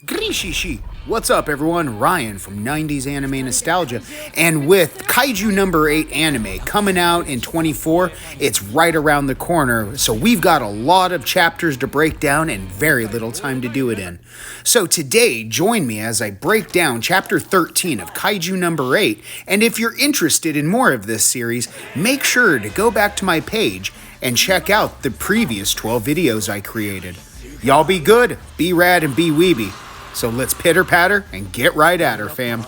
Grishishi. What's up, everyone? Ryan from 90s Anime Nostalgia. And with Kaiju No.8 anime coming out in 24, it's right around the corner, so we've got a lot of chapters to break down and very little time to do it in. So today, join me as I break down Chapter 13 of Kaiju No.8, and if you're interested in more of this series, make sure to go back to my page and check out the previous 12 videos I created. Y'all be good, be rad, and be weeby. So let's pitter-patter and get right at her, fam.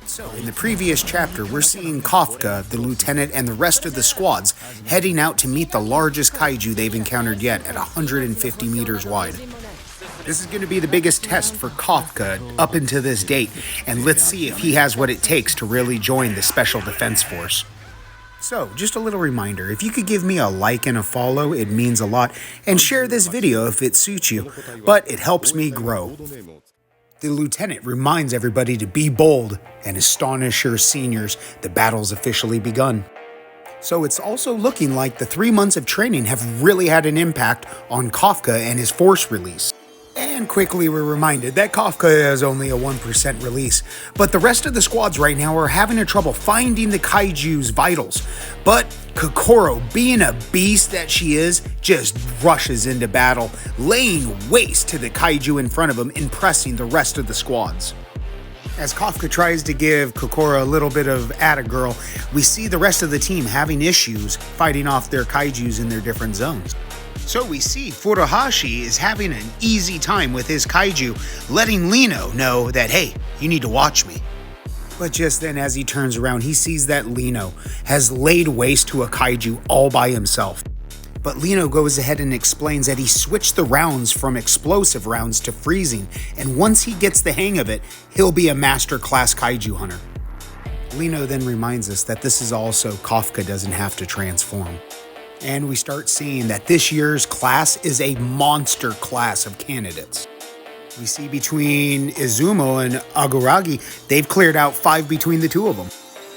So in the previous chapter, we're seeing Kafka, the lieutenant, and the rest of the squads heading out to meet the largest kaiju they've encountered yet at 150 meters wide. This is going to be the biggest test for Kafka up until this date, and let's see if he has what it takes to really join the Special Defense Force. So, just a little reminder, if you could give me a like and a follow, it means a lot, and share this video if it suits you, but it helps me grow. The lieutenant reminds everybody to be bold and astonish your seniors. The battle's officially begun. So it's also looking like the 3 months of training have really had an impact on Kafka and his force release. And quickly we're reminded that Kafka is only a 1% release, but the rest of the squads right now are having trouble finding the Kaiju's vitals. But Kokoro, being a beast that she is, just rushes into battle, laying waste to the Kaiju in front of him, impressing the rest of the squads. As Kafka tries to give Kokoro a little bit of atta-girl, we see the rest of the team having issues fighting off their Kaijus in their different zones. So we see Furuhashi is having an easy time with his kaiju, letting Lino know that, hey, you need to watch me. But just then as he turns around, he sees that Lino has laid waste to a kaiju all by himself. But Lino goes ahead and explains that he switched the rounds from explosive rounds to freezing, and once he gets the hang of it, he'll be a master class kaiju hunter. Lino then reminds us that this is also Kafka doesn't have to transform. And we start seeing that this year's class is a monster class of candidates. We see between Izumo and Aguragi, they've cleared out 5 between the two of them.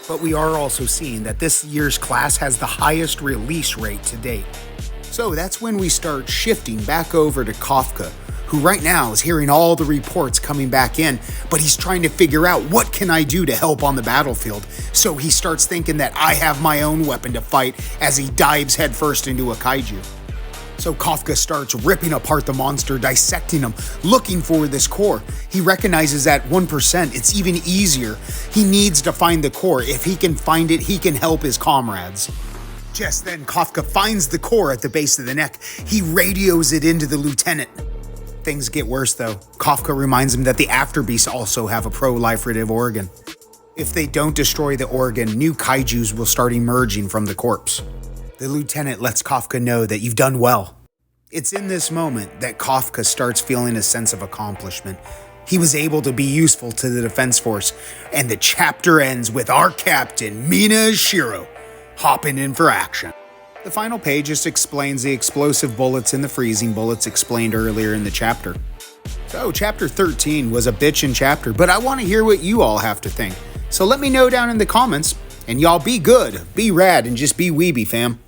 But we are also seeing that this year's class has the highest release rate to date. So that's when we start shifting back over to Kafka, who right now is hearing all the reports coming back in, but he's trying to figure out what can I do to help on the battlefield. So he starts thinking that I have my own weapon to fight as he dives headfirst into a kaiju. So Kafka starts ripping apart the monster, dissecting him, looking for this core. He recognizes at 1% it's even easier. He needs to find the core. If he can find it, he can help his comrades. Just then Kafka finds the core at the base of the neck. He radios it into the lieutenant. Things get worse though. Kafka reminds him that the Afterbeasts also have a proliferative organ. If they don't destroy the organ, new kaijus will start emerging from the corpse. The lieutenant lets Kafka know that you've done well. It's in this moment that Kafka starts feeling a sense of accomplishment. He was able to be useful to the defense force, and the chapter ends with our captain, Mina Ishiro, hopping in for action. The final page just explains the explosive bullets and the freezing bullets explained earlier in the chapter. So chapter 13 was a bitchin' chapter, but I want to hear what you all have to think. So let me know down in the comments, and y'all be good, be rad, and just be weeby, fam.